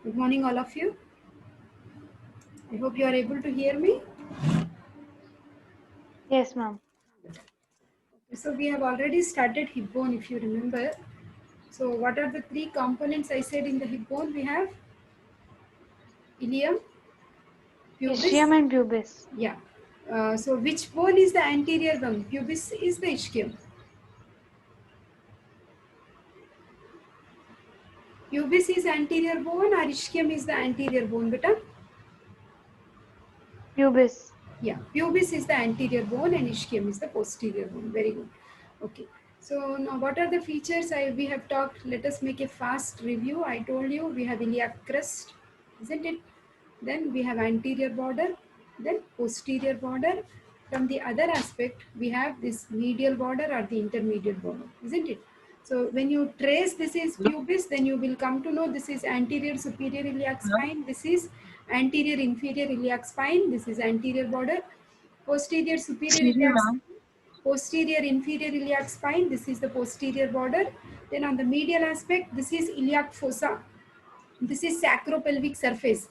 Good morning, all of you. I hope you are able to hear me. Yes, ma'am. So we have already started hip bone, if you remember. So what are the three components I said in the hip bone? We have ilium, pubis. Ischium and pubis. Yeah. So which bone is the anterior one? Pubis is the ischium. Pubis is anterior bone or ischium is the anterior bone, beta? Pubis. Yeah, pubis is the anterior bone and ischium is the posterior bone. Very good. Okay. So now what are the features we have talked? Let us make a fast review. I told you we have iliac crest, isn't it? Then we have anterior border, then posterior border. From the other aspect, we have this medial border or the intermediate border, isn't it? So when you trace this is pubis, then you will come to know this is anterior superior iliac spine, this is anterior inferior iliac spine, this is anterior border, posterior superior Excuse me, iliac, ma'am. posterior inferior iliac spine, this is the posterior border. Then on the medial aspect, this is iliac fossa, this is sacropelvic surface.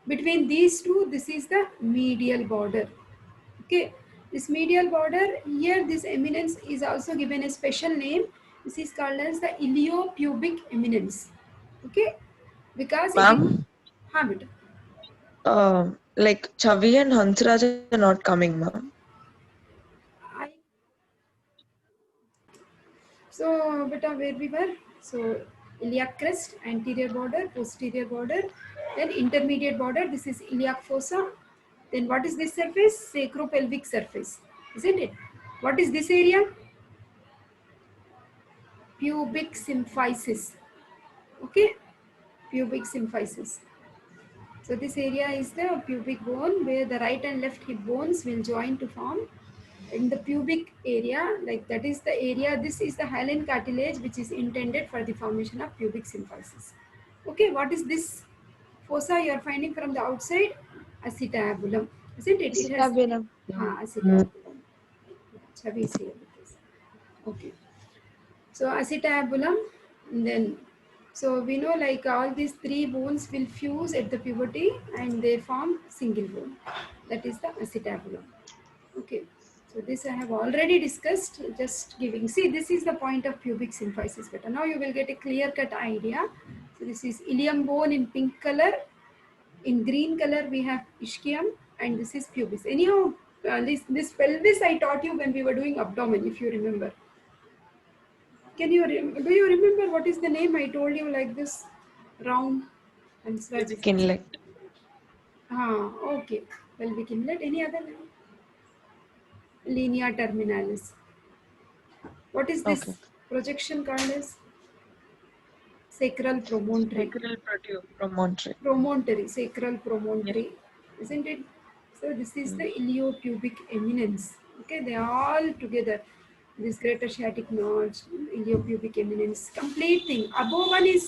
Between these two, this is the medial border. Okay, this medial border here, this eminence is also given a special name. This is called as the iliopubic eminence. Okay, because it is Ma'am, habit. like Chavi and Hansraj are not coming, ma'am. I So, beta, where we were? So, iliac crest, anterior border, posterior border, then intermediate border. This is iliac fossa. Then what is this surface? Sacropelvic surface, isn't it? What is this area? Pubic symphysis. Okay, pubic symphysis. So this area is the pubic bone where the right and left hip bones will join to form in the pubic area, like that is the area. This is the hyaline cartilage which is intended for the formation of pubic symphysis. Okay, what is this fossa you are finding from the outside? Acetabulum, isn't it? It has Acetabulum. acetabulum. Chavi is here with us. Okay, so acetabulum, then so we know like all these three bones will fuse at the puberty and they form single bone. That is the acetabulum. Okay, so this I have already discussed, just giving. See, this is the point of pubic symphysis better. Now you will get a clear-cut idea. So this is ilium bone in pink color. In green color we have ischium and this is pubis. Anyhow, this pelvis I taught you when we were doing abdomen, if you remember. Do you remember what is the name I told you like this? Round and Pubic Sraj. inlet. Okay. Pelvic inlet. Any other name? Linea terminalis. What is Okay. this projection called as? Sacral promontory. Sacral promontory. Promontory, sacral Yeah. promontory, isn't it? So this is the Mm. iliopubic eminence. Okay, they are all together. This greater sciatic notch, iliopubic eminence, complete thing. Above one is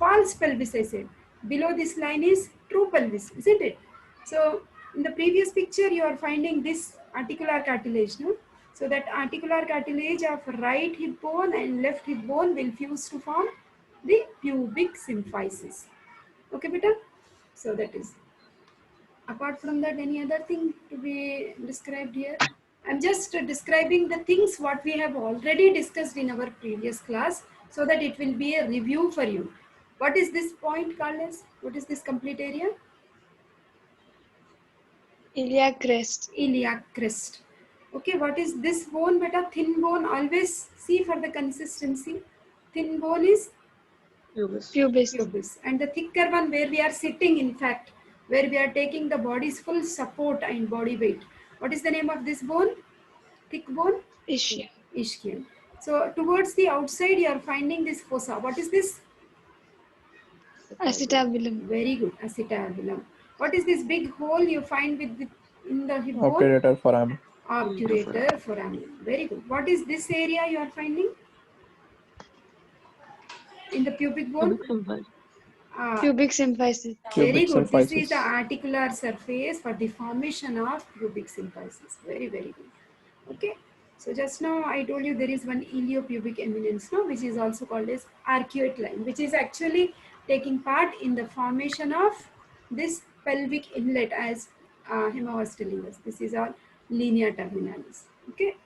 false pelvis, I said. Below this line is true pelvis, isn't it? So in the previous picture, you are finding this articular cartilage, no? So that articular cartilage of right hip bone and left hip bone will fuse to form the pubic symphysis. Okay, beta. So that is. Apart from that, any other thing to be described here? I'm just describing the things what we have already discussed in our previous class so that it will be a review for you. What is this point called as? What is this complete area? Iliac crest. Iliac crest. Okay, what is this bone? Beta, thin bone. Always see for the consistency. Thin bone is Pubis. Pubis. pubis, and the thicker one where we are sitting, in fact, where we are taking the body's full support and body weight. What is the name of this bone? Thick bone? Ischium. Ischium. So towards the outside you are finding this fossa. What is this? Acetabulum. Very good, acetabulum. What is this big hole you find in the hip bone? Obturator foramen. Obturator foramen. Very good. What is this area you are finding in the pubic bone? Pubic symphysis. Pubic symphysis. Very Pubic good. This is the symphysis. articular surface for the formation of pubic symphysis. Very, very good. Okay. So just now I told you there is one iliopubic eminence, no, which is also called as arcuate line, which is actually taking part in the formation of this pelvic inlet, as Hema was telling us. This is our linea terminalis. Okay,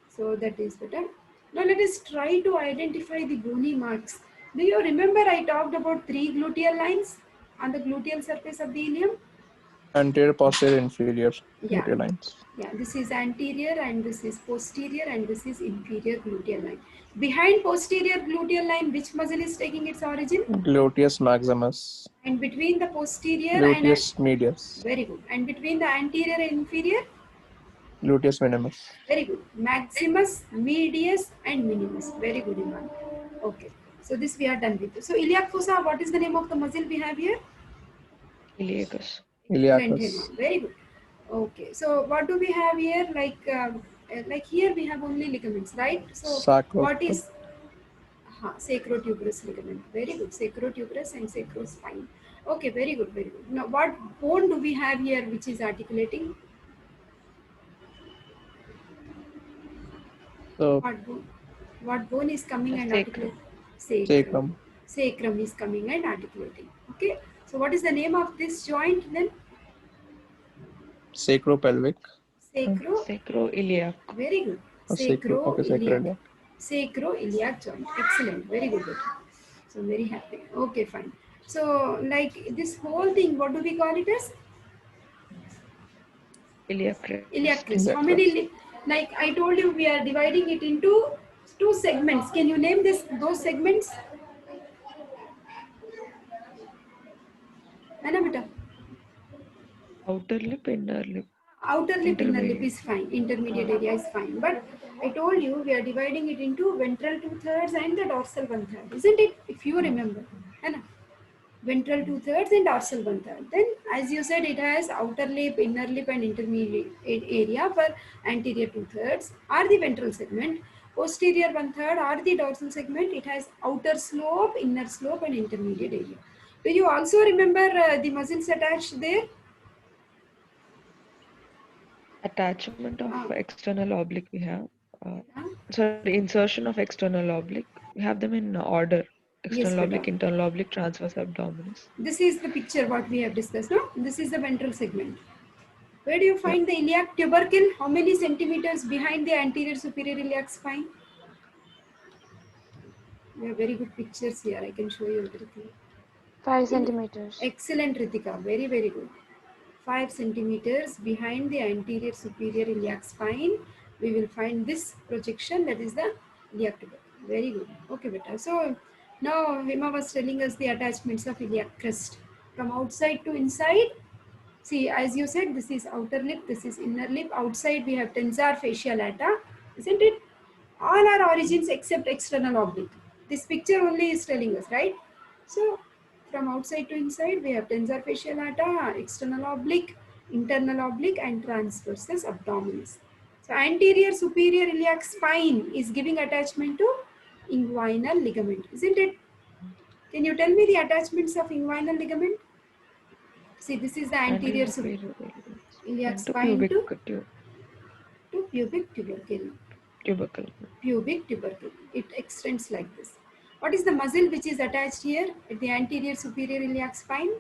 so that is better. Now let us try to identify the bony marks. Do you remember I talked about 3 gluteal lines on the gluteal surface of the ilium? Anterior, posterior, inferior Yeah, gluteal lines. yeah, this is anterior and this is posterior and this is inferior gluteal line. Behind posterior gluteal line, which muscle is taking its origin? Gluteus maximus. And between the posterior Gluteus medius. very good. And between the anterior and inferior? Gluteus minimus. Very good. Maximus, medius and minimus. Very good, Iman. Okay. So this we are done with. So iliac fossa, what is the name of the muscle we have here? Iliacus. Iliacus. Very good. Okay. So what do we have here? Like here we have only ligaments, right? So what is sacrotuberous ligament? Very good. Sacrotuberous and sacrospine. Okay. Very good. Very good. Now what bone do we have here which is articulating? So what bone is coming and articulating? sacrum. Sacrum is coming and articulating. Okay. So what is the name of this joint then? Sacropelvic. Sacroiliac. Very good. Sacroiliac. Sacroiliac joint. Excellent. Very good. So I'm very happy. Okay, fine. So like this whole thing, what do we call it as? Iliac crest. Iliac crest. How many? Like I told you, we are dividing it into 2 segments. Can you name those segments? Anna beta. Outer lip, inner lip. Outer lip, inner lip is fine. Intermediate area is fine. But I told you we are dividing it into ventral 2/3 and the dorsal 1/3. Isn't it? If you remember. Anna. Ventral 2/3 and dorsal 1/3. Then, as you said, it has outer lip, inner lip, and intermediate area for anterior 2/3 are the ventral segment. Posterior 1/3 are the dorsal segment. It has outer slope, inner slope, and intermediate area. Do you also remember the muscles attached there? Attachment of external oblique we have. Sorry, insertion of external oblique. We have them in order. External oblique, internal oblique, transverse abdominis. This is the picture what we have discussed. No? This is the ventral segment. Where do you find the iliac tubercle? How many centimeters behind the anterior superior iliac spine? We have very good pictures here. I can show you everything. 5 centimeters. Excellent, Ritika. Very, very good. 5 centimeters behind the anterior superior iliac spine. We will find this projection, that is the iliac tubercle. Very good. Okay, beta. So now Hema was telling us the attachments of iliac crest. From outside to inside. See, as you said, this is outer lip, this is inner lip. Outside we have tensor fascia lata, isn't it? All are origins except external oblique. This picture only is telling us, right? So from outside to inside, we have tensor fascia lata, external oblique, internal oblique, and transversus abdominis. So anterior superior iliac spine is giving attachment to inguinal ligament, isn't it? Can you tell me the attachments of inguinal ligament? See, this is the anterior iliac spine to pubic tubercle. Pubic tubercle. It extends like this. What is the muscle which is attached here at the anterior superior iliac spine?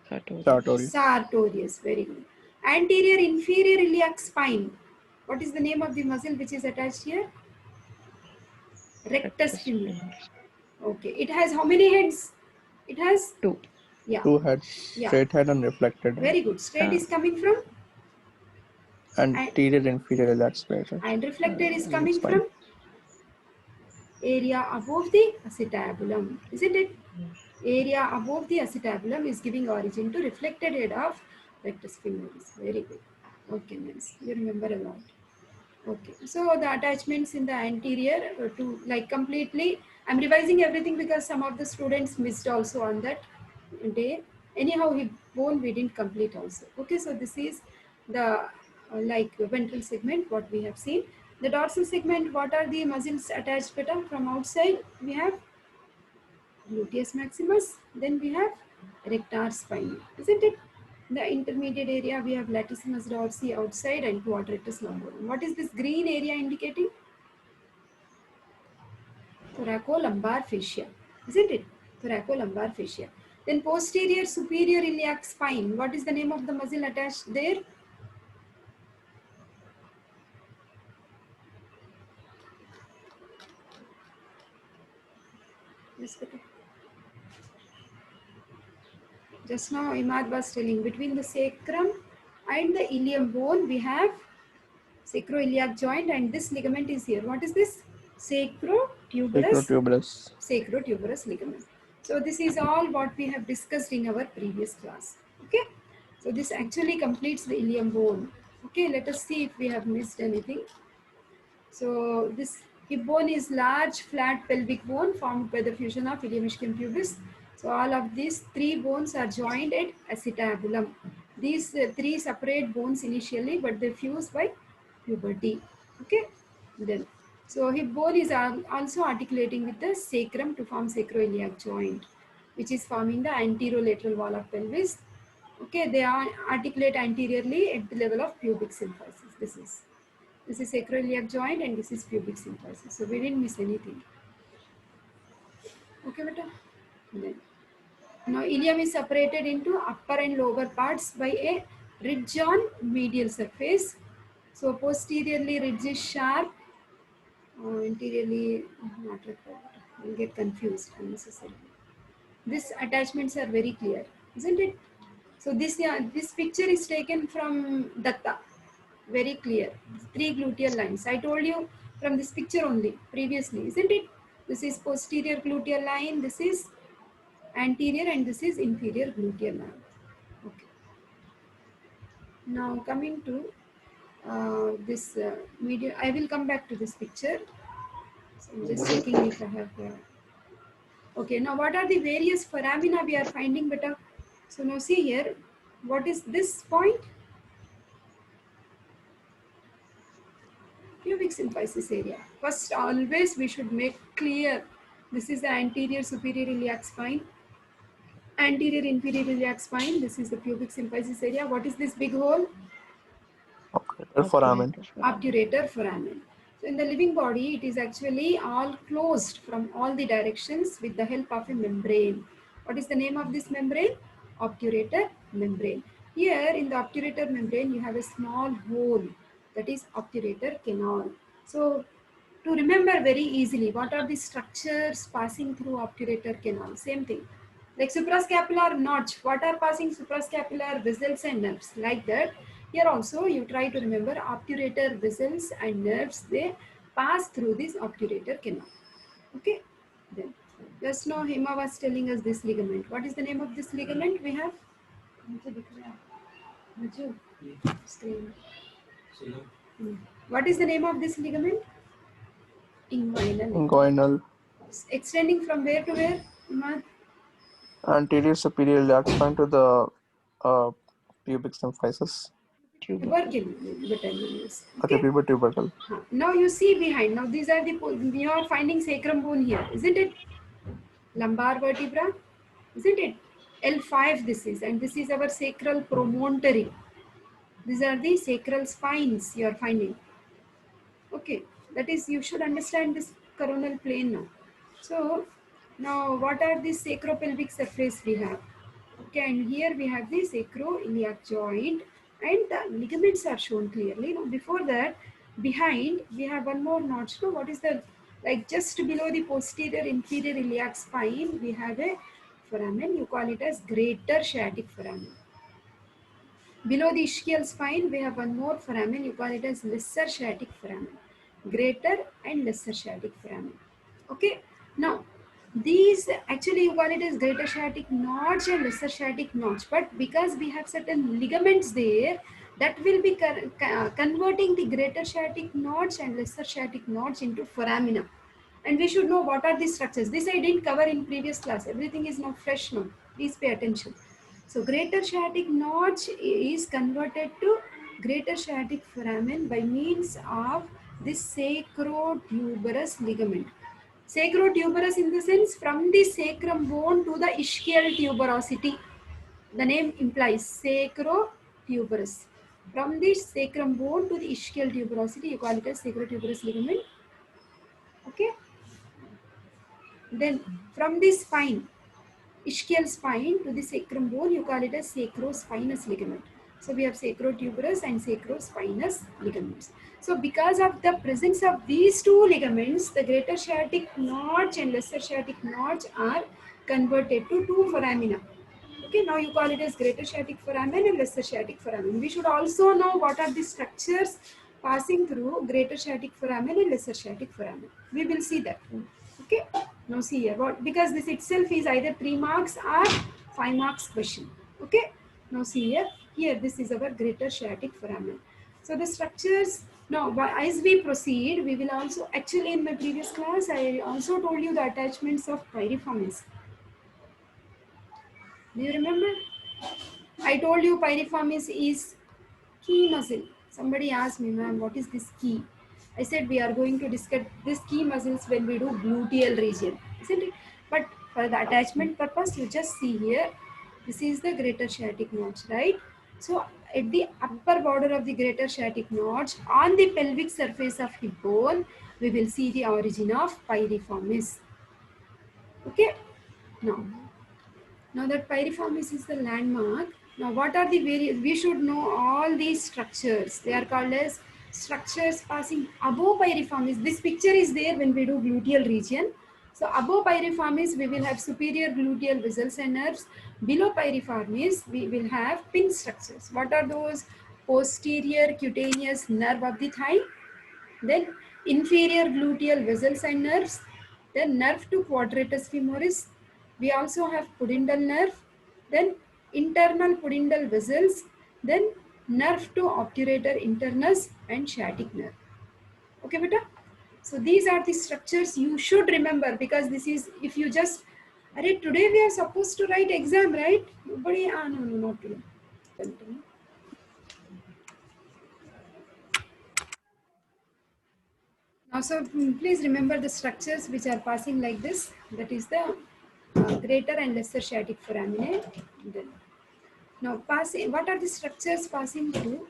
Sartorius. Very good. Anterior inferior iliac spine. What is the name of the muscle which is attached here? Rectus femoris. Okay. It has how many heads? It has 2. Yeah. 2 heads. Straight head and reflected. Very good. Straight is coming from? Anterior inferior iliac spine. And reflected is coming from? Area above the acetabulum, isn't it? Area above the acetabulum is giving origin to reflected head of rectus femoris. Very good. Okay, nice. You remember a lot. Okay, so the attachments in the anterior to like completely, I'm revising everything because some of the students missed also on that day. Anyhow, bone we didn't complete also. Okay, so this is the like ventral segment what we have seen. The dorsal segment, what are the muscles attached beta? From outside we have gluteus maximus, then we have rectus spine, isn't it? The intermediate area we have latissimus dorsi outside and quadratus lumborum. What is this green area indicating? Thoracolumbar fascia, isn't it? thoracolumbar fascia. Then posterior superior iliac spine. What is the name of the muscle attached there? Just now Imad was telling, between the sacrum and the ilium bone we have sacroiliac joint, and this ligament is here. What is this? Sacrotuberous Sacrotuberous. ligament. So this is all what we have discussed in our previous class. Okay. So this actually completes the ilium bone. Okay. Let us see if we have missed anything. So this hip bone is large flat pelvic bone formed by the fusion of ilium ischium pubis. So all of these three bones are joined at acetabulum. These three separate bones initially, but they fuse by puberty. Okay. Then, so hip bone is also articulating with the sacrum to form sacroiliac joint, which is forming the anterolateral wall of pelvis. Okay, they are articulate anteriorly at the level of pubic symphysis. This is sacroiliac joint and this is pubic symphysis. So we didn't miss anything. Okay, beta. Then, now ilium is separated into upper and lower parts by a ridge on medial surface. So posteriorly ridge is sharp, anteriorly not required. You'll get confused unnecessarily. These attachments are very clear, isn't it? So this picture is taken from Datta. Very clear. 3 gluteal lines. I told you from this picture only previously, isn't it? This is posterior gluteal line, this is anterior, and this is inferior gluteal line. Okay. Now coming to this medial, I will come back to this picture. So I'm just checking if I have. Okay, now what are the various foramina we are finding, beta? So now see here, what is this point? Pubic symphysis area. First, always we should make clear this is the anterior superior iliac spine, anterior inferior iliac spine. This is the pubic symphysis area. What is this big hole? Foramen. Obturator foramen. So in the living body, it is actually all closed from all the directions with the help of a membrane. What is the name of this membrane? Obturator membrane. Here in the obturator membrane, you have a small hole, that is obturator canal. So to remember very easily, what are the structures passing through obturator canal? Same thing. Like suprascapular notch, what are passing suprascapular vessels and nerves? Like that. Here also you try to remember obturator vessels and nerves, they pass through this obturator canal. Okay. Then just now Hema was telling us this ligament. What is the name of this ligament we have? Screen. What is the name of this ligament? Inguinal. Inguinal. Extending from where to where, Hema? Anterior superior iliac spine to the pubic symphysis. Tubercle, better use. Okay, pubertal. Now you see behind. Now these are the, we are finding sacrum bone here, isn't it? Lumbar vertebra, isn't it? L5 this is, and this is our sacral promontory. These are the sacral spines you are finding. Okay, that is, you should understand this coronal plane now. So now what are the sacropelvic surface we have? Okay, and here we have the sacroiliac joint and the ligaments are shown clearly. Now before that, behind we have one more notch. So what is the, like just below the posterior inferior iliac spine, we have a foramen. You call it as greater sciatic foramen. Below the ischial spine, we have one more foramen. You call it as lesser sciatic foramen. Greater and lesser sciatic foramen. Okay. Now, these actually you call it as greater sciatic notch and lesser sciatic notch. But because we have certain ligaments there, that will be converting the greater sciatic notch and lesser sciatic notch into foramina. And we should know what are these structures. This I didn't cover in previous class. Everything is now fresh now. Please pay attention. So greater sciatic notch is converted to greater sciatic foramen by means of this sacrotuberous ligament. Sacrotuberous in the sense from the sacrum bone to the ischial tuberosity. The name implies sacrotuberous. From the sacrum bone to the ischial tuberosity, you call it as sacrotuberous ligament. Okay. Then from the spine, ischial spine to the sacrum bone, you call it as sacrospinous ligament. So we have sacrotuberous and sacrospinous ligaments. So because of the presence of these two ligaments, the greater sciatic notch and lesser sciatic notch are converted to two foramina. Okay, now you call it as greater sciatic foramen and lesser sciatic foramen. We should also know what are the structures passing through greater sciatic foramen and lesser sciatic foramen. We will see that. Okay, now see here, what, because this itself is either 3 marks or 5 marks question. Okay, now see here this is our greater sciatic foramen. So the structures, now as we proceed, we will also, actually in my previous class, I also told you the attachments of piriformis. Do you remember? I told you piriformis is key muscle. Somebody asked me, ma'am, what is this key? I said we are going to discuss this key muscles when we do gluteal region, isn't it? But for the attachment purpose, you just see here, this is the greater sciatic notch, right? So at the upper border of the greater sciatic notch, on the pelvic surface of hip bone, we will see the origin of piriformis. Okay? Now that piriformis is the landmark. Now what are the various, we should know all these structures. They are called as structures passing above piriformis. This picture is there when we do gluteal region. So above piriformis we will have superior gluteal vessels and nerves. Below piriformis we will have pin structures. What are those? Posterior cutaneous nerve of the thigh, then inferior gluteal vessels and nerves, then nerve to quadratus femoris. We also have pudendal nerve, then internal pudendal vessels, then nerve to obturator internus and sciatic nerve. Okay, beta? So these are the structures you should remember, because this is, if you just, today we are supposed to write exam, right? Nobody, no, not today. Now, so please remember the structures which are passing like this. That is the greater and lesser sciatic foraminae. Then, now, passing. What are the structures passing through?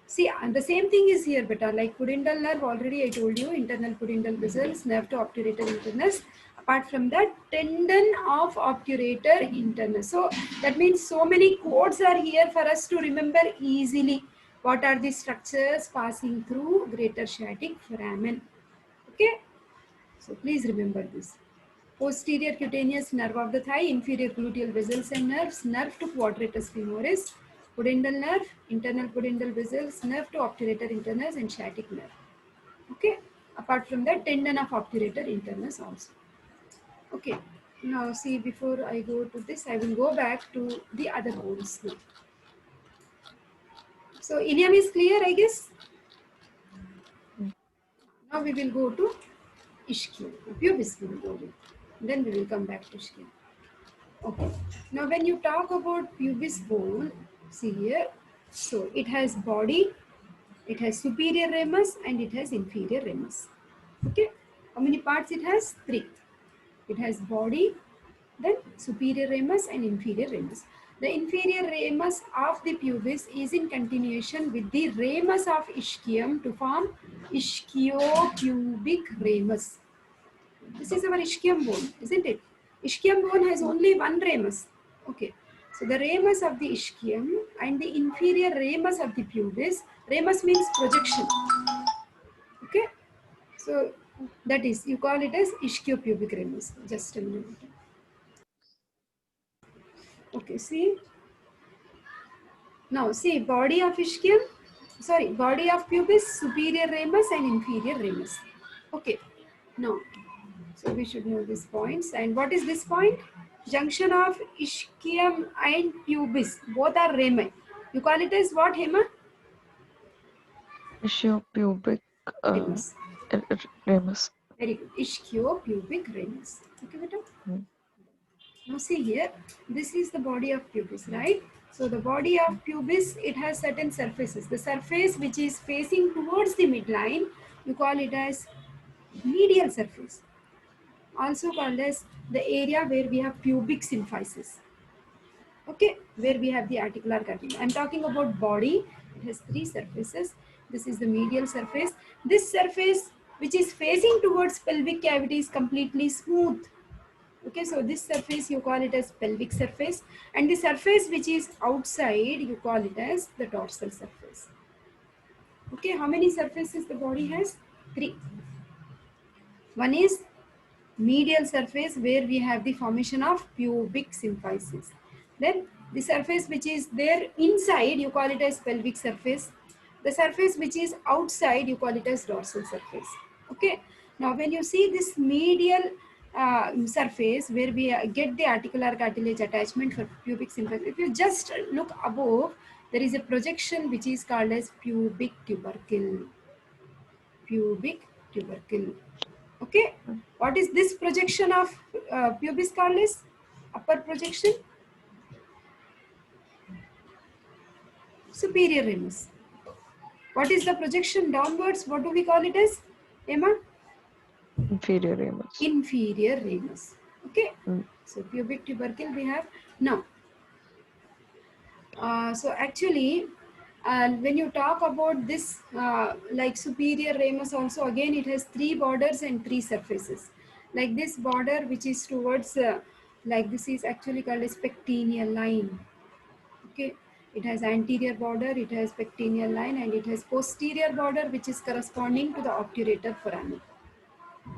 See, the same thing is here, beta. Like pudendal nerve, already I told you, internal pudendal vessels, nerve to obturator internus. Apart from that, tendon of obturator internus. So that means so many codes are here for us to remember easily. What are the structures passing through greater sciatic foramen? Okay, so please remember this. Posterior cutaneous nerve of the thigh, inferior gluteal vessels and nerves, nerve to quadratus femoris, pudendal nerve, internal pudendal vessels, nerve to obturator internus and sciatic nerve. Okay, apart from that, tendon of obturator internus also. Okay, now see, before I go to this, I will go back to the other bones now. So ilium is clear, I guess. Now we will go to ischium. Pubis we will go with. Then we will come back to ischium. Okay. Now when you talk about pubis bone, see here. So it has body, it has superior ramus and it has inferior ramus. Okay. How many parts it has? 3. It has body, then superior ramus and inferior ramus. The inferior ramus of the pubis is in continuation with the ramus of ischium to form ischiopubic ramus. This is our ischium bone, isn't it? Ischium bone has only one ramus. Okay. So the ramus of the ischium and the inferior ramus of the pubis. Ramus means projection. Okay. So that is, you call it as ischiopubic ramus. Just a minute. Okay, see. Now see, body of ischium, body of pubis, superior ramus and inferior ramus. Okay. Now, so we should know these points. And what is this point? Junction of ischium and pubis. Both are rami. You call it as what, Hema? Ischiopubic Ramus. ramus. Very good. Ischiopubic ramus. Okay, beta? Now see here, this is the body of pubis, right? So the body of pubis, it has certain surfaces. The surface which is facing towards the midline, you call it as medial surface. Also called as the area where we have pubic symphysis. Okay, where we have the articular cutting. I'm talking about body. It has 3 surfaces. This is the medial surface. This surface which is facing towards pelvic cavity is completely smooth. Okay, so this surface you call it as pelvic surface, and the surface which is outside you call it as the dorsal surface. Okay, how many surfaces the body has? 3. One is medial surface where we have the formation of pubic symphysis. Then the surface which is there inside you call it as pelvic surface. The surface which is outside you call it as dorsal surface. Okay. Now when you see this medial surface where we get the articular cartilage attachment for pubic symphysis, if you just look above, there is a projection which is called as pubic tubercle. Pubic tubercle. Okay, what is this projection of pubis collis? Upper projection, superior ramus. What is the projection downwards? What do we call it as, Emma? Inferior ramus. Inferior ramus. Okay, Mm. so pubic tubercle we have now. So actually, when you talk about this, like superior ramus also, again it has 3 borders and 3 surfaces. Like this border which is towards, like this is actually called as pectineal line. Okay, it has anterior border, it has pectineal line, and it has posterior border which is corresponding to the obturator foramen.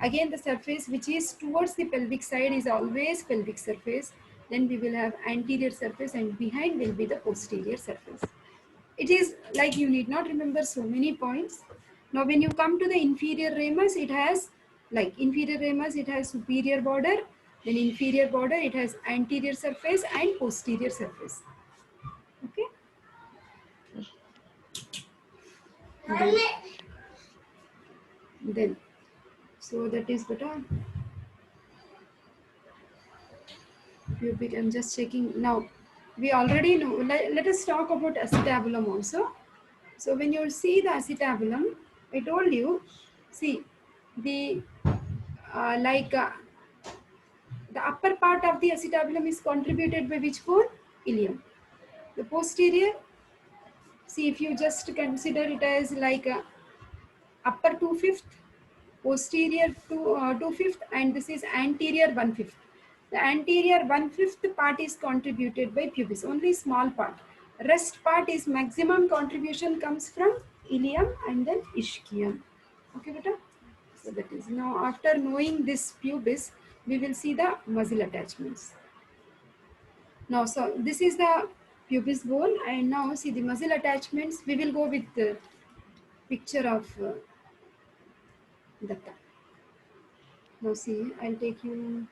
Again, the surface which is towards the pelvic side is always pelvic surface. Then we will have anterior surface, and behind will be the posterior surface. It is like you need not remember so many points. Now when you come to the inferior ramus, it has, like inferior ramus, it has superior border, then inferior border, it has anterior surface and posterior surface. Okay. Then so that is better. Pubic, I'm just checking now. We already know. Let us talk about acetabulum also. So when you see the acetabulum, I told you, see the like the upper part of the acetabulum is contributed by which bone? Ilium. The posterior, see if you just consider it as like upper 2/5, posterior 2/5, and this is anterior 1/5. The anterior 1/5 part is contributed by pubis, only small part. Rest part is maximum contribution comes from ilium and then ischium. Okay, beta? So that is, now after knowing this pubis, we will see the muscle attachments. Now, so this is the pubis bone, and now see the muscle attachments. We will go with the picture of that. Now see, I'll take you.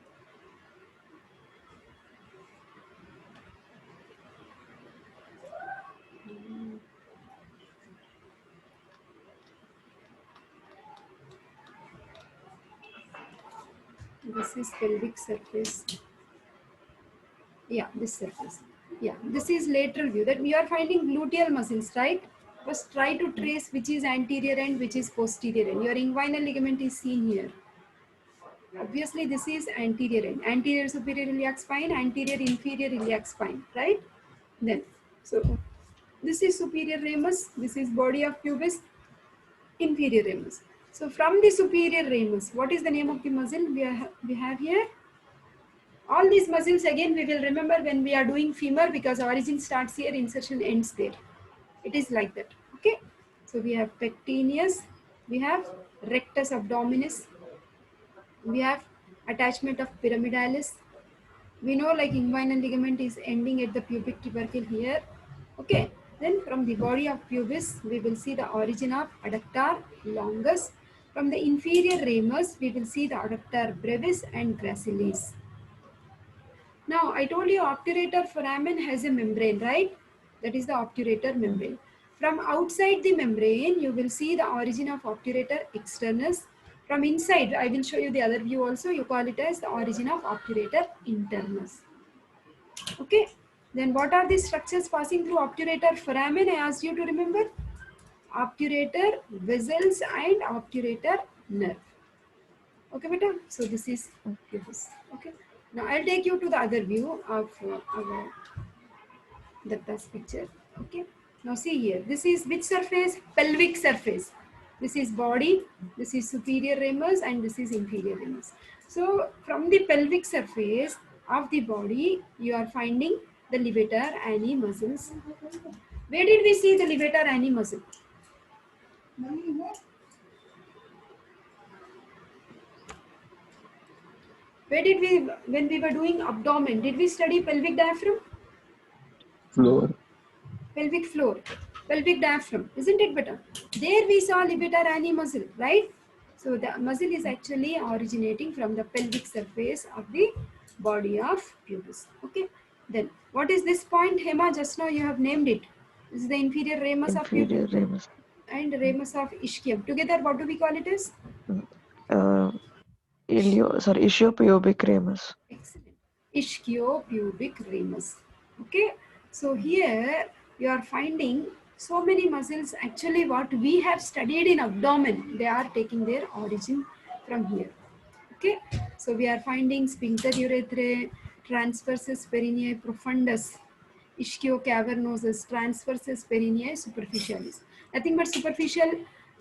This is pelvic surface. Yeah, this surface. Yeah, this is lateral view. That we are finding gluteal muscles, right? First try to trace which is anterior end, which is posterior end. Your inguinal ligament is seen here. Obviously, this is anterior end. Anterior superior iliac spine, anterior inferior iliac spine, right? Then, so this is superior ramus. This is body of pubis, inferior ramus. So from the superior ramus, what is the name of the muscle we have here? All these muscles again we will remember when we are doing femur, because origin starts here, insertion ends there. It is like that. Okay. So we have pectineus, we have rectus abdominis, we have attachment of pyramidalis. We know like inguinal ligament is ending at the pubic tubercle here. Okay. Then from the body of pubis, we will see the origin of adductor longus. From the inferior ramus, we will see the adductor brevis and gracilis. Now, I told you obturator foramen has a membrane, right? That is the obturator membrane. From outside the membrane, you will see the origin of obturator externus. From inside, I will show you the other view also. You call it as the origin of obturator internus. Okay. Then what are the structures passing through obturator foramen? I asked you to remember. Obturator vessels and obturator nerve. Okay, beta. So this is this. Okay. Now I'll take you to the other view of our Datta's picture. Okay. Now see here. This is which surface? Pelvic surface. This is body. This is superior ramus and this is inferior ramus. So from the pelvic surface of the body, you are finding the levator ani muscles. Where did we see the levator ani muscle? Where did we, when we were doing abdomen, did we study pelvic diaphragm? Floor. Pelvic floor, pelvic diaphragm, isn't it better? There we saw levator ani muscle, right? So the muscle is actually originating from the pelvic surface of the body of pubis. Okay. Then what is this point, Hema? Just now you have named it. This is the inferior ramus of pubis Inferior ramus. and ramus of ischium. Together, what do we call it as? Uh, Ischiopubic ramus. Excellent. Ischiopubic ramus. Okay. So here you are finding so many muscles. Actually, what we have studied in abdomen, they are taking their origin from here. Okay. So we are finding sphincter urethrae, transversus perineae profundus, ischiocavernosus, transversus perineae superficialis. Nothing but superficial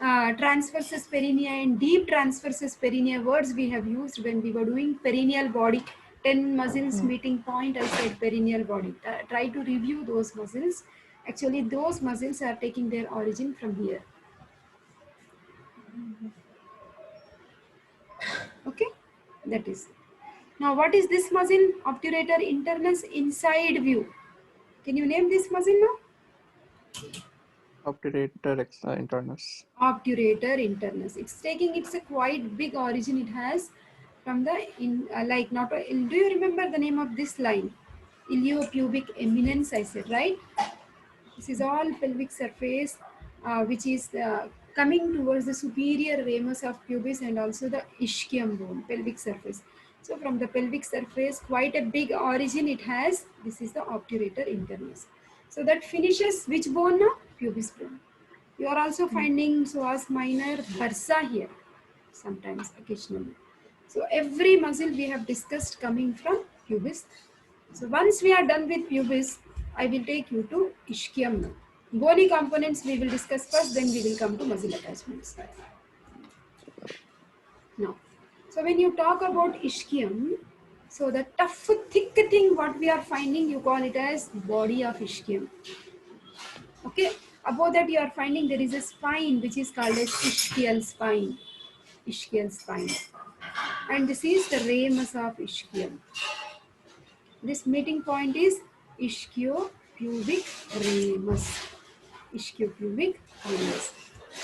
transversus perineae and deep transversus perineae words we have used when we were doing perineal body. 10 muscles meeting point outside perineal body. Try to review those muscles. Actually, those muscles are taking their origin from here. Okay, that is. Now, what is this muscle? Obturator internus inside view. Can you name this muscle now? Obturator internus. Obturator internus. It's taking, it's a quite big origin it has from the, like not, do you remember the name of this line? Iliopubic eminence, I said, right? This is all pelvic surface, which is coming towards the superior ramus of pubis and also the ischium bone, pelvic surface. So from the pelvic surface, quite a big origin it has. This is the obturator internus. So that finishes which bone now? Pubis bone. You are also finding psoas minor bursa here, sometimes, occasionally. So every muscle we have discussed coming from pubis. So once we are done with pubis, I will take you to ischium now. Bony components we will discuss first, then we will come to muscle attachments. Now, so when you talk about ischium, so the tough, thick thing what we are finding, you call it as body of ischium. Okay, above that you are finding there is a spine which is called as ischial spine. Ischial spine. And this is the ramus of ischium. This meeting point is ischiopubic ramus. Ischiopubic ramus.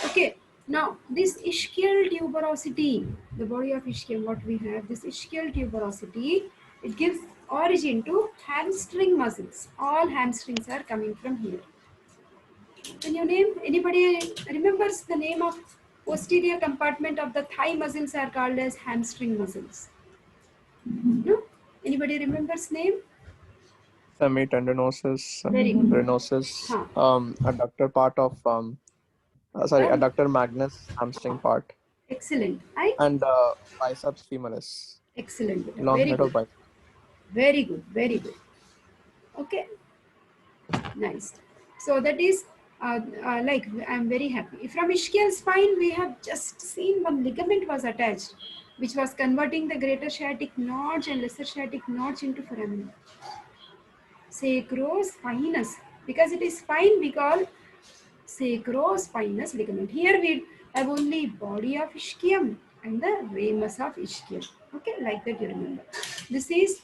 Okay, now this ischial tuberosity, the body of ischium, what we have, this ischial tuberosity, it gives origin to hamstring muscles. All hamstrings are coming from here. Can you name, anybody remembers the name of posterior compartment of the thigh muscles are called as hamstring muscles? No? Anybody remembers name? Semitendinosus, Very good. semimembranosus, Huh. adductor part of adductor magnus, hamstring part, Excellent. and biceps femoris, Excellent. long Very head of good. biceps. Very good. Very good. Okay. Nice. So that is like I'm very happy. From ischial spine, we have just seen one ligament was attached, which was converting the greater sciatic notch and lesser sciatic notch into foramen. Sacrospinous. Because it is spine, we call sacrospinous ligament. Here we have only body of ischium and the ramus of ischium. Okay, like that you remember. This is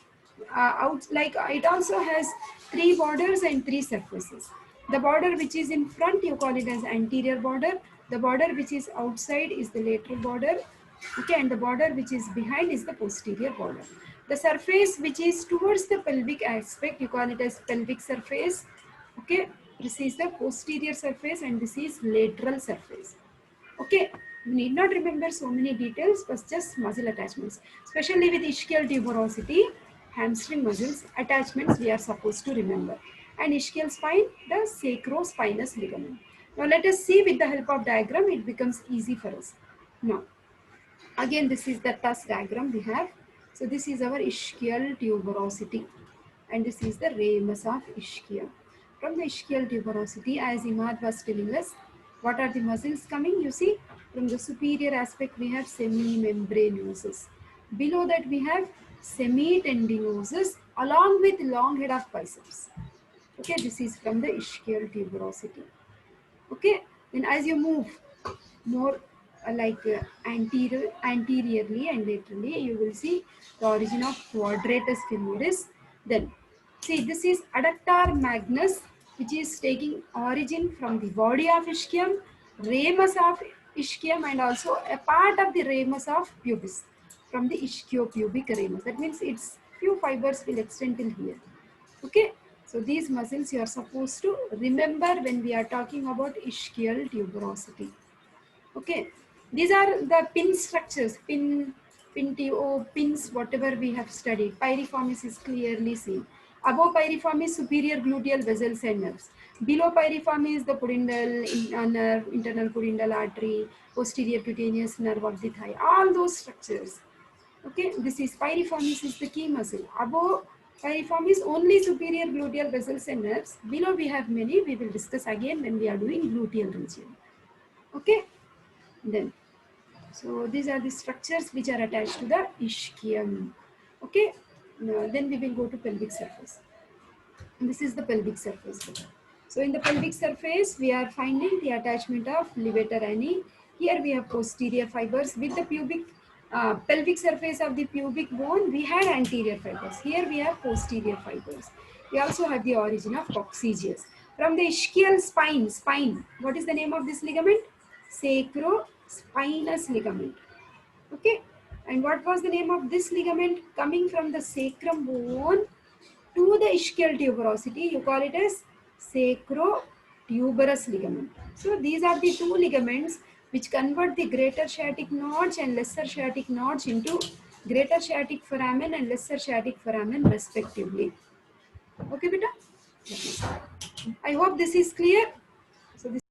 out, like it also has 3 borders and 3 surfaces. The border which is in front you call it as anterior border. The border which is outside is the lateral border. Okay, and the border which is behind is the posterior border. The surface which is towards the pelvic aspect, you call it as pelvic surface. Okay, this is the posterior surface and this is lateral surface. Okay, you need not remember so many details, but just muscle attachments. Especially with ischial tuberosity, hamstring muscles attachments we are supposed to remember. And ischial spine, the sacrospinous ligament. Now let us see with the help of diagram, it becomes easy for us. Now, again this is the TUS diagram we have. So this is our ischial tuberosity and this is the ramus of ischium. From the ischial tuberosity, as Imad was telling us, what are the muscles coming? You see, from the superior aspect we have semimembranosus. Below that we have semitendinosus along with long head of biceps. Okay, this is from the ischial tuberosity. Okay, then as you move more anteriorly and laterally, you will see the origin of quadratus femoris. Then see, this is adductor magnus, which is taking origin from the body of ischium, ramus of ischium, and also a part of the ramus of pubis from the ischiopubic ramus. That means its few fibers will extend till here. Okay, so these muscles you are supposed to remember when we are talking about ischial tuberosity. Okay, these are the pin structures, pins, whatever we have studied. Piriformis is clearly seen. Above piriformis, superior gluteal vessels and nerves. Below piriformis, the pudendal nerve, internal pudendal artery, posterior cutaneous nerve of the thigh. All those structures. Okay, this is piriformis is the key muscle. Above piriformis, only superior gluteal vessels and nerves. Below we have many. We will discuss again when we are doing gluteal region. Okay, then. So these are the structures which are attached to the ischium. Okay, now, then we will go to pelvic surface. And this is the pelvic surface. So in the pelvic surface, we are finding the attachment of levator ani. Here we have posterior fibers with the pelvic surface of the pubic bone. We had anterior fibers. Here we have posterior fibers. We also have the origin of coccygeus. From the ischial spine. What is the name of this ligament? Sacrospinous ligament. Okay. And what was the name of this ligament? Coming from the sacrum bone to the ischial tuberosity, you call it as sacrotuberous ligament. So these are the two ligaments which convert the greater sciatic notch and lesser sciatic notch into greater sciatic foramen and lesser sciatic foramen respectively. Okay, beta? I hope this is clear. So this